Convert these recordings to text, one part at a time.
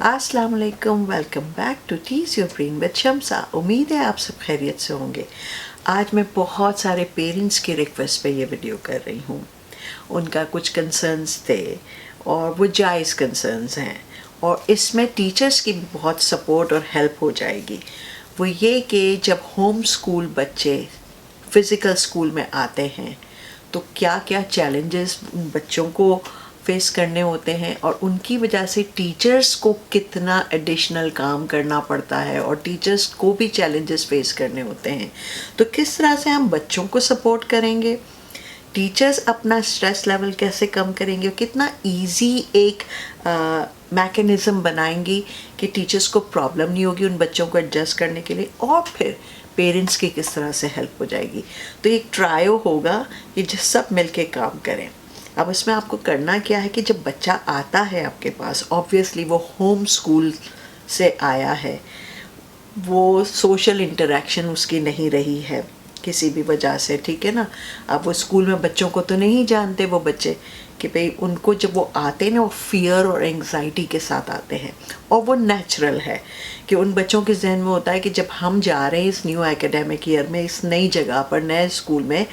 अस्सलाम वालेकुम, welcome back to tease your brain with Shamsa. उम्मीद है आप सब खैरियत से होंगे। आज मैं बहुत सारे पेरेंट्स की रिक्वेस्ट पे ये वीडियो कर रही हूँ। उनका कुछ कंसर्न्स थे और वो जायज़ कंसर्न्स हैं और इसमें टीचर्स की भी बहुत सपोर्ट और हेल्प हो जाएगी। वो ये कि जब होम स्कूल बच्चे फ़िज़िकल स्कूल में आते हैं तो क्या क्या चैलेंजेस उन बच्चों को फेस करने होते हैं और उनकी वजह से टीचर्स को कितना एडिशनल काम करना पड़ता है और टीचर्स को भी चैलेंजेस फेस करने होते हैं। तो किस तरह से हम बच्चों को सपोर्ट करेंगे, टीचर्स अपना स्ट्रेस लेवल कैसे कम करेंगे, कितना इजी एक मैकेनिज़्म बनाएंगी कि टीचर्स को प्रॉब्लम नहीं होगी उन बच्चों को एडजस्ट करने के लिए, और फिर पेरेंट्स की किस तरह से हेल्प हो जाएगी। तो एक ट्रायो होगा कि जो सब मिलके काम करें। अब इसमें आपको करना क्या है कि जब बच्चा आता है आपके पास, ऑब्वियसली वो होम स्कूल से आया है, वो सोशल इंटरेक्शन उसकी नहीं रही है किसी भी वजह से, ठीक है ना। अब वो स्कूल में बच्चों को तो नहीं जानते वो बच्चे कि भाई उनको जब वो आते हैं ना, वो फियर और एंग्जाइटी के साथ आते हैं और वो नेचुरल है कि उन बच्चों के जहन में होता है कि जब हम जा रहे हैं इस न्यू एकेडमिक ईयर में, इस नई जगह पर, नए स्कूल में,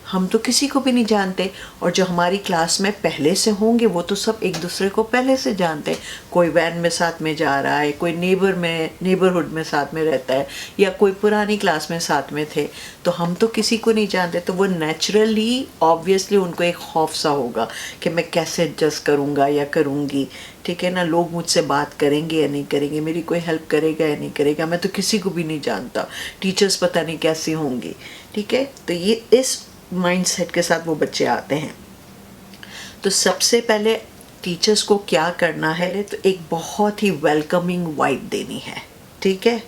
हम तो किसी को भी नहीं जानते और जो हमारी क्लास में पहले से होंगे वो तो सब एक दूसरे को पहले से जानते हैं। कोई वैन में साथ में जा रहा है, कोई नेबरहुड में साथ में रहता है, या कोई पुरानी क्लास में साथ में थे, तो हम तो किसी को नहीं जानते। तो वो नेचुरली ऑब्वियसली उनको एक खौफ सा होगा कि मैं कैसे एडजस्ट करूँगा या करूँगी, ठीक है ना। लोग मुझसे बात करेंगे या नहीं करेंगे, मेरी कोई हेल्प करेगा या नहीं करेगा, मैं तो किसी को भी नहीं जानता, टीचर्स पता नहीं कैसी होंगी, ठीक है। तो ये इस माइंडसेट के साथ वो बच्चे आते हैं। तो सबसे पहले टीचर्स को क्या करना है, तो एक बहुत ही वेलकमिंग वाइब देनी है, ठीक है।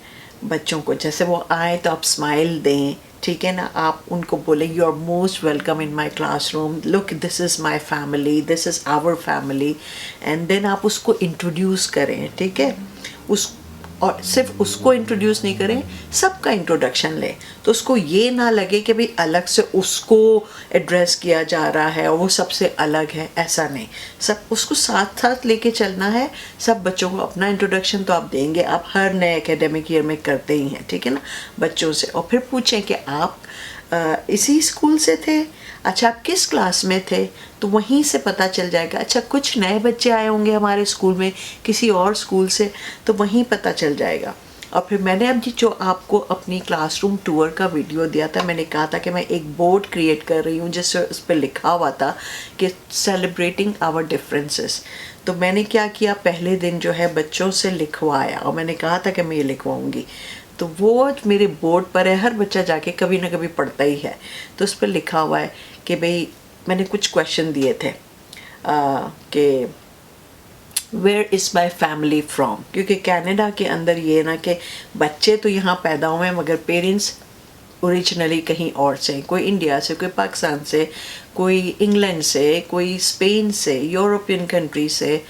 बच्चों को जैसे वो आए तो आप स्माइल दें, ठीक है ना। आप उनको बोले you are most welcome in my classroom, look this is my family, this is our family, and then आप उसको इंट्रोड्यूस करें, ठीक है। और सिर्फ उसको इंट्रोड्यूस नहीं करें, सबका इंट्रोडक्शन लें, तो उसको ये ना लगे कि भाई अलग से उसको एड्रेस किया जा रहा है और वो सबसे अलग है, ऐसा नहीं। सब उसको साथ साथ लेके चलना है। सब बच्चों को अपना इंट्रोडक्शन तो आप देंगे, आप हर नए एकेडमिक ईयर में करते ही हैं, ठीक है ना, बच्चों से। और फिर पूछें कि आप इसी स्कूल से थे, अच्छा आप किस क्लास में थे, तो वहीं से पता चल जाएगा। अच्छा कुछ नए बच्चे आए होंगे हमारे स्कूल में किसी और स्कूल से, तो वहीं पता चल जाएगा। और फिर मैंने अब जो आपको अपनी क्लासरूम टूर का वीडियो दिया था, मैंने कहा था कि मैं एक बोर्ड क्रिएट कर रही हूँ जिससे उस पर लिखा हुआ था कि सेलिब्रेटिंग आवर डिफरेंसेस। तो मैंने क्या किया, पहले दिन जो है बच्चों से लिखवाया और मैंने कहा था कि मैं ये लिखवाऊँगी, तो वो मेरे बोर्ड पर है, हर बच्चा जाके कभी ना कभी पढ़ता ही है। तो उस पर लिखा हुआ है कि भाई मैंने कुछ क्वेश्चन दिए थे कि where is my family from, क्योंकि कनाडा के अंदर ये ना कि बच्चे तो यहाँ पैदा हुए हैं मगर पेरेंट्स ओरिजिनली कहीं और से, कोई इंडिया से, कोई पाकिस्तान से, कोई इंग्लैंड से, कोई स्पेन से, यूरोपियन कंट्री से,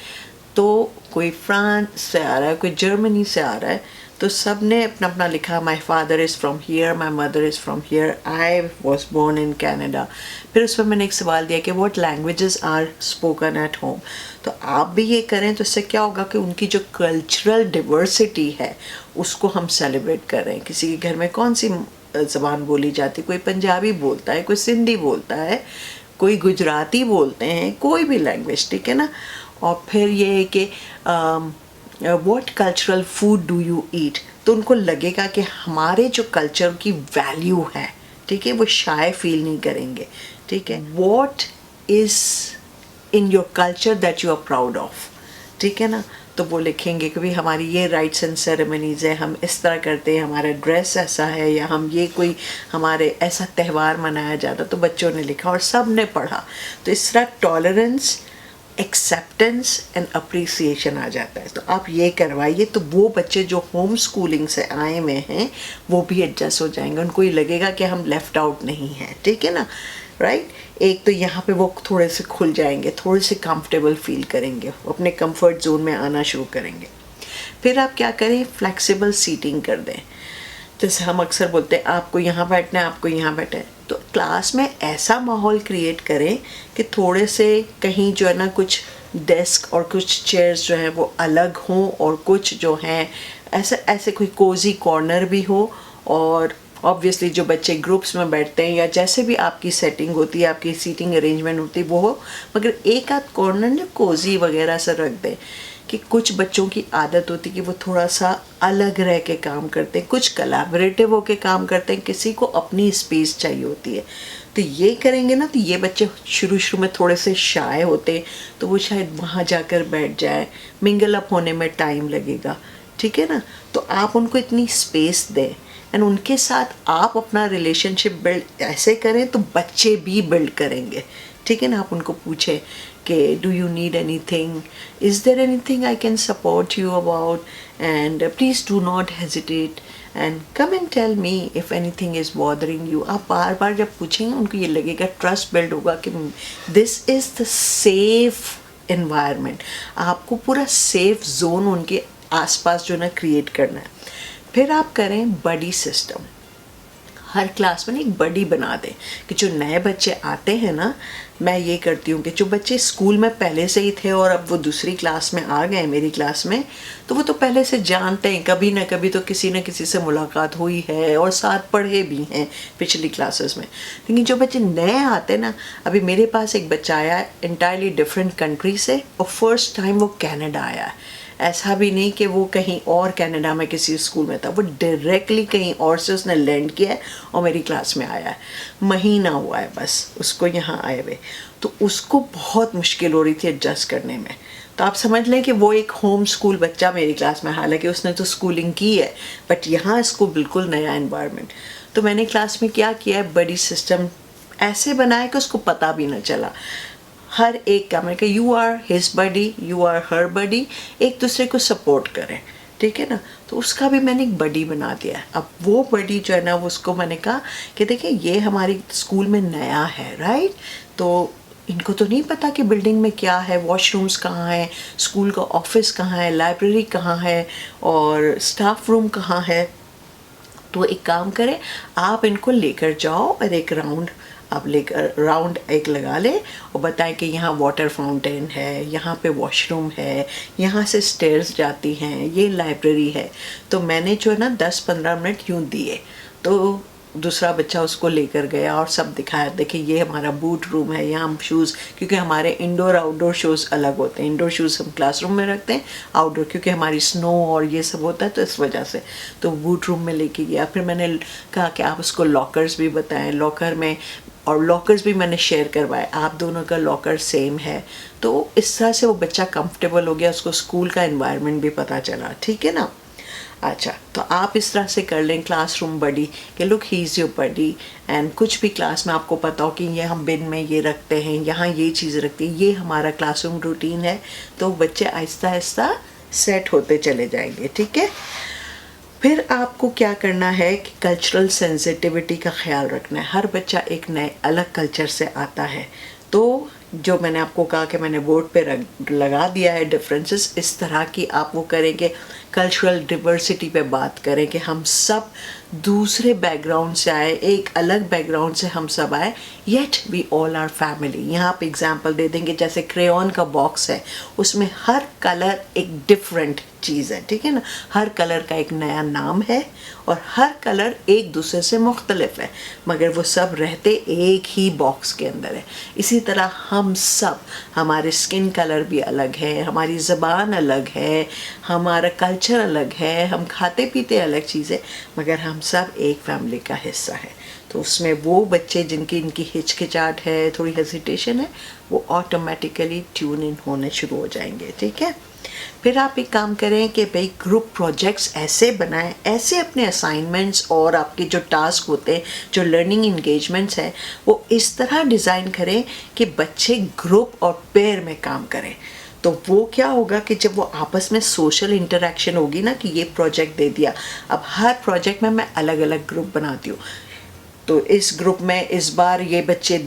तो कोई फ्रांस से आ रहा है, कोई जर्मनी से आ रहा है। तो सब ने अपना अपना लिखा, my father is from here, my mother is from here, I was born in Canada. फिर उस पर मैंने एक सवाल दिया कि what languages are spoken at home. तो आप भी ये करें तो इससे क्या होगा कि उनकी जो कल्चरल डिवर्सिटी है उसको हम सेलिब्रेट कर रहे हैं। किसी के घर में कौन सी ज़बान बोली जाती, कोई पंजाबी बोलता है, कोई सिंधी बोलता है, कोई गुजराती बोलते हैं, कोई भी लैंग्वेज, ठीक है ना। और फिर ये है कि what cultural food do you eat, तो उनको लगेगा कि हमारे जो कल्चर की वैल्यू है, ठीक है, वो शाय फील नहीं करेंगे, ठीक है। What is in your culture that you are proud of, ठीक है ना। तो वो लिखेंगे कि भाई हमारी ये राइट्स एंड सेरेमनीज़ है, हम इस तरह करते हैं, हमारा ड्रेस ऐसा है, या हम ये कोई हमारे ऐसा त्यौहार मनाया जाता। तो बच्चों ने लिखा और सब ने पढ़ा। तो इस तरह टॉलरेंस, एक्सेप्टेंस एंड अप्रिसिएशन आ जाता है। तो आप ये करवाइए, तो वो बच्चे जो होम स्कूलिंग से आए हुए हैं वो भी एडजस्ट हो जाएंगे, उनको ये लगेगा कि हम लेफ़्ट आउट नहीं हैं, ठीक है ना, राइट। एक तो यहाँ पे वो थोड़े से खुल जाएंगे, थोड़े से कंफर्टेबल फील करेंगे, अपने कंफर्ट जोन में आना शुरू करेंगे। फिर आप क्या करें, फ्लेक्सिबल सीटिंग कर दें। जैसे हम अक्सर बोलते हैं आपको यहाँ बैठना है, आपको यहाँ बैठना है, तो क्लास में ऐसा माहौल क्रिएट करें कि थोड़े से कहीं जो है ना कुछ डेस्क और कुछ चेयर्स जो हैं वो अलग हों, और कुछ जो हैं ऐसे ऐसे कोई कोजी कॉर्नर भी हो, और ऑब्वियसली जो बच्चे ग्रुप्स में बैठते हैं या जैसे भी आपकी सेटिंग होती है, आपकी सीटिंग अरेंजमेंट होती है वो हो, मगर एक आध कॉर्नर जो कोजी वगैरह से रख दें। कि कुछ बच्चों की आदत होती है कि वो थोड़ा सा अलग रह के काम करते हैं, कुछ कोलैबोरेटिव होके काम करते हैं, किसी को अपनी स्पेस चाहिए होती है। तो ये करेंगे ना, तो ये बच्चे शुरू शुरू में थोड़े से शाय होते हैं, तो वो शायद वहाँ जाकर बैठ जाए, मिंगल अप होने में टाइम लगेगा, ठीक है ना। तो आप उनको इतनी स्पेस दें एंड उनके साथ आप अपना रिलेशनशिप बिल्ड ऐसे करें तो बच्चे भी बिल्ड करेंगे, ठीक है ना। आप उनको पूछें कि do you need anything, is there anything I can support you about, and please do not hesitate and come and tell me if anything is bothering you. आप बार बार जब पूछेंगे उनको ये लगेगा, ट्रस्ट बिल्ड होगा कि this is the safe environment. आपको पूरा सेफ जोन उनके आसपास जो ना क्रिएट करना है। फिर आप करें बडी सिस्टम, हर क्लास में एक बडी बना दें कि जो नए बच्चे आते हैं ना, मैं ये करती हूँ कि जो बच्चे स्कूल में पहले से ही थे और अब वो दूसरी क्लास में आ गए मेरी क्लास में, तो वो तो पहले से जानते हैं, कभी ना कभी तो किसी न किसी से मुलाकात हुई है और साथ पढ़े भी हैं पिछली क्लासेस में। लेकिन जो बच्चे नए आते हैं ना, अभी मेरे पास एक बच्चा आया है इंटायरली डिफरेंट कंट्री से, और फर्स्ट टाइम वो कनाडा आया है। ऐसा भी नहीं कि वो कहीं और कनाडा में किसी स्कूल में था, वो डायरेक्टली कहीं और से उसने लैंड किया है और मेरी क्लास में आया है। महीना हुआ है बस उसको यहाँ आए हुए, तो उसको बहुत मुश्किल हो रही थी एडजस्ट करने में। तो आप समझ लें कि वो एक होम स्कूल बच्चा मेरी क्लास में, हालांकि उसने तो स्कूलिंग की है, बट यहाँ इसको बिल्कुल नया एनवायरनमेंट। तो मैंने क्लास में क्या किया है, बडी सिस्टम ऐसे बनाया कि उसको पता भी न चला। हर एक का मैं कि you are his buddy, you are her buddy, एक दूसरे को सपोर्ट करें, ठीक है ना। तो उसका भी मैंने एक बडी बना दिया है। अब वो बडी जो है ना, वो उसको मैंने कहा कि देखिए ये हमारी स्कूल में नया है, राइट, तो इनको तो नहीं पता कि बिल्डिंग में क्या है, वॉशरूम्स कहाँ है, स्कूल का ऑफिस कहाँ है, लाइब्रेरी कहाँ है और स्टाफ रूम कहाँ है। तो एक काम करें, आप इनको लेकर जाओ और एक राउंड एक लगा ले और बताएं कि यहाँ वाटर फाउंटेन है, यहाँ पे वॉशरूम है, यहाँ से स्टेयर्स जाती हैं, ये लाइब्रेरी है। तो मैंने जो है ना 10-15 मिनट यूँ दिए, तो दूसरा बच्चा उसको लेकर गया और सब दिखाया, देखिए ये हमारा बूट रूम है, यहाँ हम शूज़, क्योंकि हमारे इंडोर आउटडोर शूज़ अलग होते हैं। इंडोर शूज़ हम क्लासरूम में रखते हैं, आउटडोर क्योंकि हमारी स्नो और ये सब होता है, तो इस वजह से तो बूट रूम में लेके गया। फिर मैंने कहा कि आप उसको लॉकर्स भी बताएं, लॉकर में, और लॉकर्स भी मैंने शेयर करवाए, आप दोनों का लॉकर सेम है। तो इस तरह से वो बच्चा कंफर्टेबल हो गया, उसको स्कूल का एनवायरनमेंट भी पता चला, ठीक है ना। अच्छा, तो आप इस तरह से कर लें क्लासरूम बडी कि look he is your buddy, and कुछ भी क्लास में आपको पता हो कि ये हम बिन में ये रखते हैं, यहाँ ये चीज़ रखते हैं, ये हमारा क्लासरूम रूटीन है, तो बच्चे आहिस्ता आहिस्ता सेट होते चले जाएंगे, ठीक है। फिर आपको क्या करना है कि कल्चरल सेंसिटिविटी का ख्याल रखना है। हर बच्चा एक नए अलग कल्चर से आता है, तो जो मैंने आपको कहा कि मैंने बोर्ड पे लगा दिया है डिफरेंसेस, इस तरह की आप वो करेंगे। कल्चरल डिवर्सिटी पे बात करें कि हम सब दूसरे बैकग्राउंड से आए, एक अलग बैकग्राउंड से हम सब आए, yet we all are family. यहाँ आप एग्जांपल दे देंगे, जैसे क्रेयॉन का बॉक्स है, उसमें हर कलर एक डिफरेंट चीज़ है, ठीक है ना। हर कलर का एक नया नाम है और हर कलर एक दूसरे से मुख्तलिफ है, मगर वो सब रहते एक ही बॉक्स के अंदर है। इसी तरह हम सब, हमारे स्किन कलर भी अलग है, हमारी ज़बान अलग है, हमारा कल्चर अलग है, हम खाते पीते अलग चीज़ है, मगर हम सब एक फैमिली का हिस्सा है। तो उसमें वो बच्चे जिनकी इनकी हिचकिचाहट है, थोड़ी हेजिटेशन है, वो ऑटोमेटिकली ट्यून इन होने शुरू हो जाएंगे, ठीक है। फिर आप एक काम करें कि भाई ग्रुप प्रोजेक्ट्स ऐसे बनाएं, ऐसे अपने असाइनमेंट्स और आपके जो टास्क होते हैं, जो लर्निंग इंगेजमेंट्स हैं, वो इस तरह डिज़ाइन करें कि बच्चे ग्रुप और पेयर में काम करें। तो वो क्या होगा कि जब वो आपस में सोशल इंटरेक्शन होगी ना, कि ये प्रोजेक्ट दे दिया, अब हर प्रोजेक्ट में मैं अलग अलग ग्रुप बनाती हूँ, तो इस ग्रुप में इस बार ये बच्चे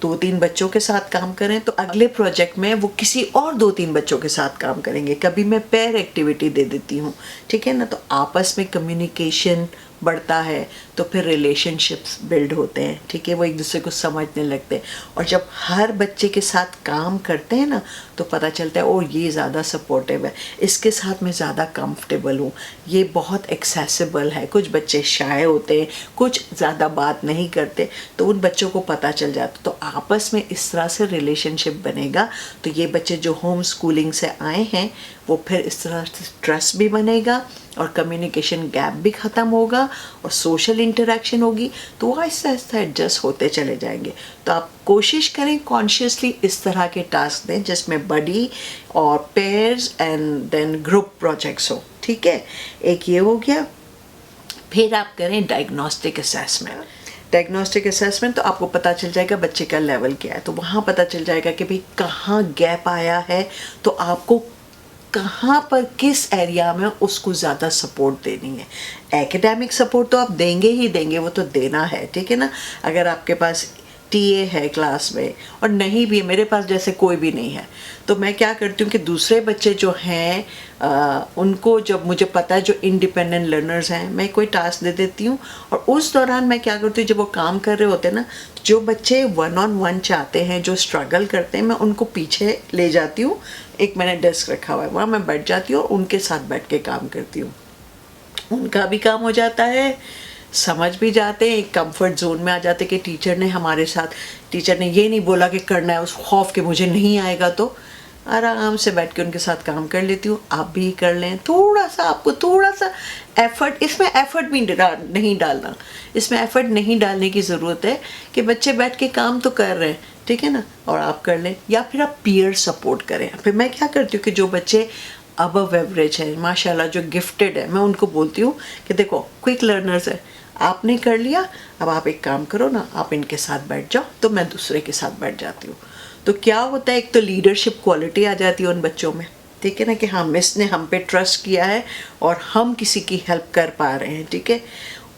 2-3 बच्चों के साथ काम करें, तो अगले प्रोजेक्ट में वो किसी और 2-3 बच्चों के साथ काम करेंगे। कभी मैं पेयर एक्टिविटी दे देती हूँ, ठीक है ना। तो आपस में कम्युनिकेशन, बढ़ता है तो फिर रिलेशनशिप्स बिल्ड होते हैं, ठीक है, वो एक दूसरे को समझने लगते हैं। और जब हर बच्चे के साथ काम करते हैं ना तो पता चलता है ओ ये ज़्यादा सपोर्टिव है, इसके साथ मैं ज़्यादा कंफर्टेबल हूँ, ये बहुत एक्सेसिबल है। कुछ बच्चे शाय होते हैं, कुछ ज़्यादा बात नहीं करते, तो उन बच्चों को पता चल जाता, तो आपस में इस तरह से रिलेशनशिप बनेगा। तो ये बच्चे जो होम स्कूलिंग से आए हैं वो फिर इस तरह से ट्रस्ट भी बनेगा और कम्युनिकेशन गैप भी ख़त्म होगा और सोशल इंटरेक्शन होगी, तो वो आहिस्ता आहिस्ता एडजस्ट होते चले जाएंगे। तो आप कोशिश करें कॉन्शियसली इस तरह के टास्क दें जिसमें बडी और pairs and then group projects हो, ठीक है। एक ये हो गया। फिर आप करें डायग्नोस्टिक असेसमेंट। डायग्नोस्टिक असेसमेंट तो आपको पता चल जाएगा बच्चे का लेवल क्या है, तो वहाँ पता चल जाएगा कि भाई कहाँ गैप आया है, तो आपको कहाँ पर किस एरिया में उसको ज़्यादा सपोर्ट देनी है। एकेडमिक सपोर्ट तो आप देंगे ही देंगे, वो तो देना है, ठीक है ना। अगर आपके पास टीए है क्लास में और नहीं भी, मेरे पास जैसे कोई भी नहीं है, तो मैं क्या करती हूँ कि दूसरे बच्चे जो हैं उनको, जब मुझे पता है जो इंडिपेंडेंट लर्नर्स हैं, मैं कोई टास्क दे देती हूँ। और उस दौरान मैं क्या करती हूँ, जब वो काम कर रहे होते हैं ना, जो बच्चे 1-on-1 चाहते हैं, जो स्ट्रगल करते हैं, मैं उनको पीछे ले जाती हूँ। एक मैंने डेस्क रखा हुआ है, वहाँ मैं बैठ जाती हूँ और उनके साथ बैठ के काम करती हूँ। उनका भी काम हो जाता है, समझ भी जाते हैं, एक कंफर्ट जोन में आ जाते कि टीचर ने हमारे साथ, टीचर ने ये नहीं बोला कि करना है उस खौफ के मुझे नहीं आएगा, तो आराम से बैठ के उनके साथ काम कर लेती हूँ। आप भी कर लें, थोड़ा सा आपको थोड़ा सा एफर्ट, इसमें एफर्ट भी नहीं डालना, इसमें एफर्ट नहीं डालने की ज़रूरत है कि बच्चे बैठ के काम तो कर रहे हैं, ठीक है ना, और आप कर लें। या फिर आप पीयर सपोर्ट करें। फिर मैं क्या करती हूँ कि जो बच्चे अबव एवरेज है, माशाल्लाह जो गिफ्टेड है, मैं उनको बोलती हूँ कि देखो क्विक लर्नर्स है, आपने कर लिया, अब आप एक काम करो ना, आप इनके साथ बैठ जाओ, तो मैं दूसरे के साथ बैठ जाती हूँ। तो क्या होता है, एक तो लीडरशिप क्वालिटी आ जाती है उन बच्चों में, ठीक है ना, कि हाँ मिस ने हम पे ट्रस्ट किया है और हम किसी की हेल्प कर पा रहे हैं, ठीक है।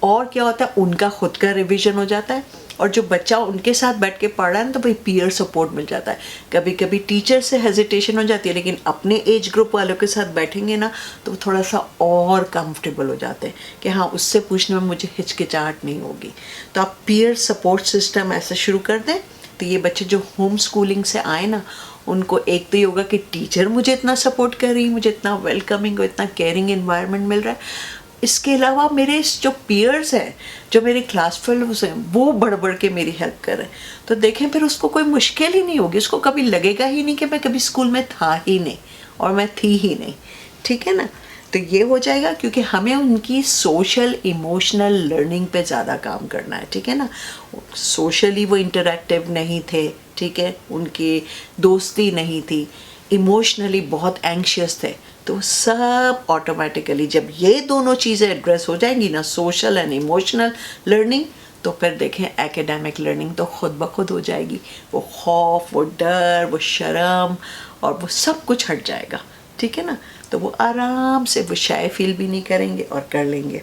और क्या होता है, उनका खुद का रिवीजन हो जाता है, और जो बच्चा उनके साथ बैठ के पढ़ रहा है ना, तो भाई पीयर सपोर्ट मिल जाता है। कभी कभी टीचर से हेजिटेशन हो जाती है, लेकिन अपने एज ग्रुप वालों के साथ बैठेंगे ना तो वो थोड़ा सा और कंफर्टेबल हो जाते हैं कि हाँ उससे पूछने में मुझे हिचकिचाहट नहीं होगी। तो आप पीयर सपोर्ट सिस्टम ऐसे शुरू कर दें, तो ये बच्चे जो होम स्कूलिंग से आए ना, उनको एक तो ये होगा कि टीचर मुझे इतना सपोर्ट कर रही है, मुझे इतना वेलकमिंग और इतना केयरिंग एनवायरनमेंट मिल रहा है। इसके अलावा मेरे जो पीयर्स हैं, जो मेरे क्लास फेलोज हैं, वो बढ़ बढ़ के मेरी हेल्प कर रहे हैं। तो देखें फिर उसको कोई मुश्किल ही नहीं होगी, उसको कभी लगेगा ही नहीं कि मैं कभी स्कूल में था ही नहीं और मैं थी ही नहीं, ठीक है ना। तो ये हो जाएगा, क्योंकि हमें उनकी सोशल इमोशनल लर्निंग पे ज़्यादा काम करना है, ठीक है ना। सोशली वो इंटरेक्टिव नहीं थे, ठीक है, उनकी दोस्ती नहीं थी, इमोशनली बहुत एंग्शियस थे, तो सब ऑटोमेटिकली जब ये दोनों चीज़ें एड्रेस हो जाएंगी ना, सोशल एंड इमोशनल लर्निंग, तो फिर देखें एकेडमिक लर्निंग तो खुद ब खुद हो जाएगी। वो खौफ, वो डर, वो शर्म और वो सब कुछ हट जाएगा, ठीक है ना। तो वो आराम से वो शाय फील भी नहीं करेंगे और कर लेंगे।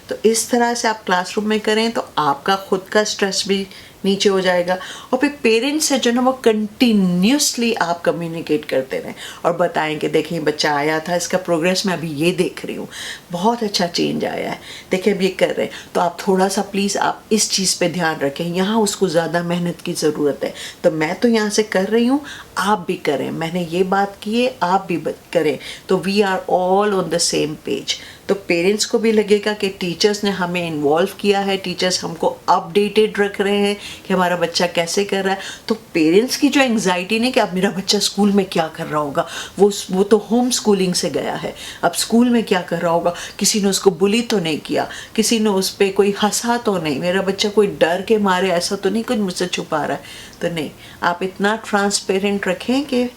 तो इस तरह से आप क्लासरूम में करें तो आपका खुद का स्ट्रेस भी नीचे हो जाएगा। और फिर पेरेंट्स से जो ना वो कंटिन्यूसली आप कम्युनिकेट करते रहें और बताएं कि देखिए बच्चा आया था, इसका प्रोग्रेस मैं अभी ये देख रही हूँ, बहुत अच्छा चेंज आया है, देखिए अब ये कर रहे हैं, तो आप थोड़ा सा प्लीज़ आप इस चीज़ पे ध्यान रखें, यहाँ उसको ज़्यादा मेहनत की ज़रूरत है, तो मैं तो यहाँ से कर रही हूँ, आप भी करें, मैंने ये बात की है, आप भी करें, तो we are all on the same page. तो पेरेंट्स को भी लगेगा कि टीचर्स ने हमें इन्वॉल्व किया है, टीचर्स हमको अपडेटेड रख रहे हैं कि हमारा बच्चा कैसे कर रहा है। तो पेरेंट्स की जो एंग्जाइटी नहीं कि अब मेरा बच्चा स्कूल में क्या कर रहा होगा, वो तो होम स्कूलिंग से गया है, अब स्कूल में क्या कर रहा होगा, किसी ने उसको बुली तो नहीं किया, किसी ने उस पर कोई हंसा तो नहीं, मेरा बच्चा कोई डर के मारे ऐसा तो नहीं कुछ मुझसे छुपा रहा है। तो नहीं, आप इतना ट्रांसपेरेंट रखें कि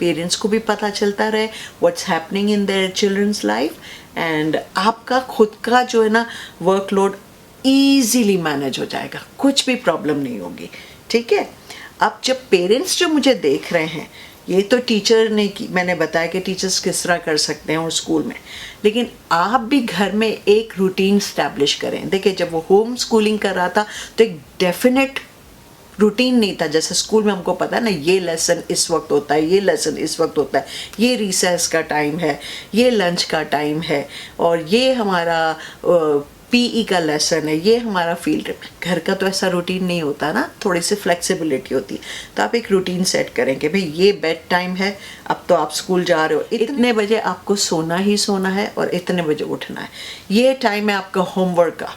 पेरेंट्स को भी पता चलता रहे what's happening in their children's life, and आपका खुद का जो है ना वर्कलोड ईजीली मैनेज हो जाएगा, कुछ भी प्रॉब्लम नहीं होगी, ठीक है। अब जब पेरेंट्स जो मुझे देख रहे हैं, ये तो टीचर ने की, मैंने बताया कि टीचर्स किस तरह कर सकते हैं और स्कूल में, लेकिन आप भी घर में एक रूटीन स्टैब्लिश करें। देखिए जब वो होम स्कूलिंग कर रहा था तो एक डेफिनेट रूटीन नहीं था, जैसे स्कूल में हमको पता है ना, ये लेसन इस वक्त होता है, ये लेसन इस वक्त होता है, ये रिसेस का टाइम है, ये लंच का टाइम है, और ये हमारा पीई का लेसन है, ये हमारा फील्ड है। घर का तो ऐसा रूटीन नहीं होता ना, थोड़ी सी फ्लेक्सिबिलिटी होती है। तो आप एक रूटीन सेट करें कि भाई ये बेड टाइम है, अब तो आप स्कूल जा रहे हो, इतने बजे आपको सोना ही सोना है और इतने बजे उठना है। ये टाइम है आपका होमवर्क का।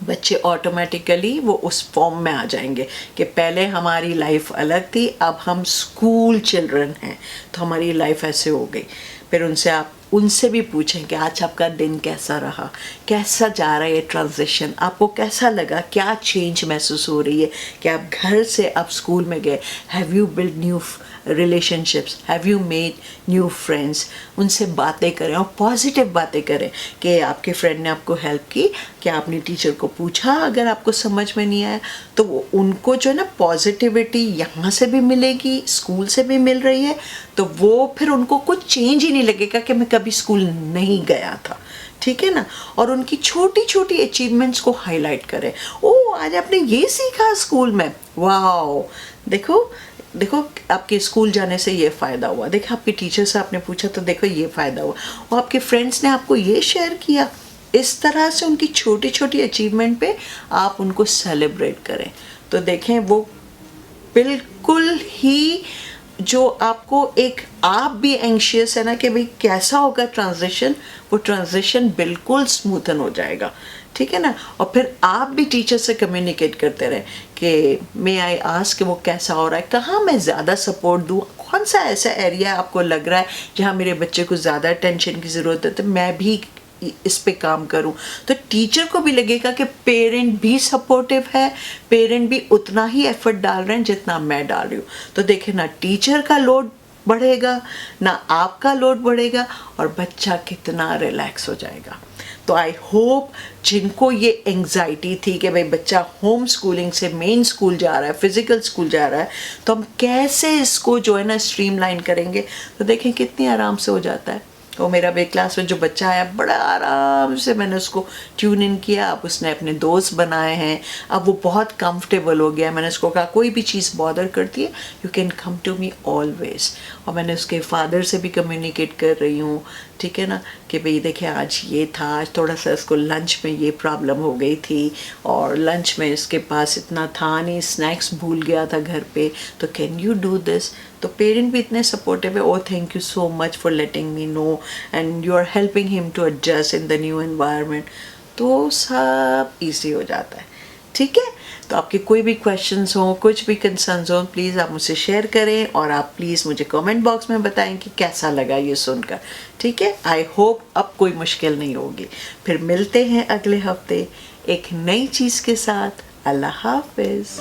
बच्चे ऑटोमेटिकली वो उस फॉर्म में आ जाएंगे कि पहले हमारी लाइफ अलग थी, अब हम स्कूल चिल्ड्रन हैं, तो हमारी लाइफ ऐसे हो गई। फिर उनसे भी पूछें कि आज आपका दिन कैसा रहा, कैसा जा रहा है ये ट्रांजिशन, आपको कैसा लगा, क्या चेंज महसूस हो रही है कि आप घर से अब स्कूल में गए। Have you build new relationships, have you made new friends. उनसे बातें करें और पॉजिटिव बातें करें कि आपके फ्रेंड ने आपको हेल्प की, कि आपने टीचर को पूछा अगर आपको समझ में नहीं आया। तो उनको जो है ना पॉजिटिविटी यहाँ से भी मिलेगी, स्कूल से भी मिल रही है, तो वो फिर उनको कुछ चेंज ही नहीं लगेगा कि मैं कभी स्कूल नहीं गया था। ठीक है ना। और उनकी छोटी छोटी अचीवमेंट्स को हाईलाइट करें। ओ आज आपने ये सीखा स्कूल में, वाह, देखो देखो आपके स्कूल जाने से ये फ़ायदा हुआ, देखो आपके टीचर से आपने पूछा तो देखो ये फ़ायदा हुआ, और आपके फ्रेंड्स ने आपको ये शेयर किया। इस तरह से उनकी छोटी छोटी अचीवमेंट पे आप उनको सेलिब्रेट करें, तो देखें वो बिल्कुल ही जो आपको एक, आप भी एंशियस है ना कि भाई कैसा होगा ट्रांजिशन, वो ट्रांजिशन बिल्कुल स्मूथन हो जाएगा। ठीक है ना। और फिर आप भी टीचर से कम्युनिकेट करते रहें कि मे आई आस्क कि वो कैसा हो रहा है, कहाँ मैं ज़्यादा सपोर्ट दूँ, कौन सा ऐसा एरिया आपको लग रहा है जहाँ मेरे बच्चे को ज़्यादा अटेंशन की ज़रूरत है, तो मैं भी इस पे काम करूं। तो टीचर को भी लगेगा कि पेरेंट भी सपोर्टिव है, पेरेंट भी उतना ही एफर्ट डाल रहे हैं जितना मैं डाल रही हूँ। तो देखें ना टीचर का लोड बढ़ेगा, ना आपका लोड बढ़ेगा, और बच्चा कितना रिलैक्स हो जाएगा। तो आई होप जिनको ये एंग्जाइटी थी कि भाई बच्चा होम स्कूलिंग से मेन स्कूल जा रहा है, फिजिकल स्कूल जा रहा है, तो हम कैसे इसको जो है ना स्ट्रीमलाइन करेंगे, तो देखें कितनी आराम से हो जाता है। तो मेरा बे क्लास में जो बच्चा आया, बड़ा आराम से मैंने उसको ट्यून इन किया, अब उसने अपने दोस्त बनाए हैं, अब वो बहुत कंफर्टेबल हो गया। मैंने उसको कहा कोई भी चीज़ बॉदर करती है you can come to me always. और मैंने उसके फादर से भी कम्युनिकेट कर रही हूँ, ठीक है ना, कि भाई देखिए आज ये था, आज थोड़ा सा इसको लंच में ये प्रॉब्लम हो गई थी, और लंच में इसके पास इतना था नहीं, स्नैक्स भूल गया था घर पे, तो कैन यू डू दिस। तो पेरेंट भी इतने सपोर्टिव है, oh thank you so much for letting me know and you are helping him to adjust in the new environment. तो सब ईजी हो जाता है। ठीक है। तो आपके कोई भी क्वेश्चंस हो, कुछ भी कंसर्न्स हो, प्लीज़ आप मुझसे शेयर करें, और आप प्लीज़ मुझे कमेंट बॉक्स में बताएं कि कैसा लगा ये सुनकर। ठीक है। आई होप अब कोई मुश्किल नहीं होगी। फिर मिलते हैं अगले हफ्ते एक नई चीज़ के साथ। अल्लाह हाफिज़।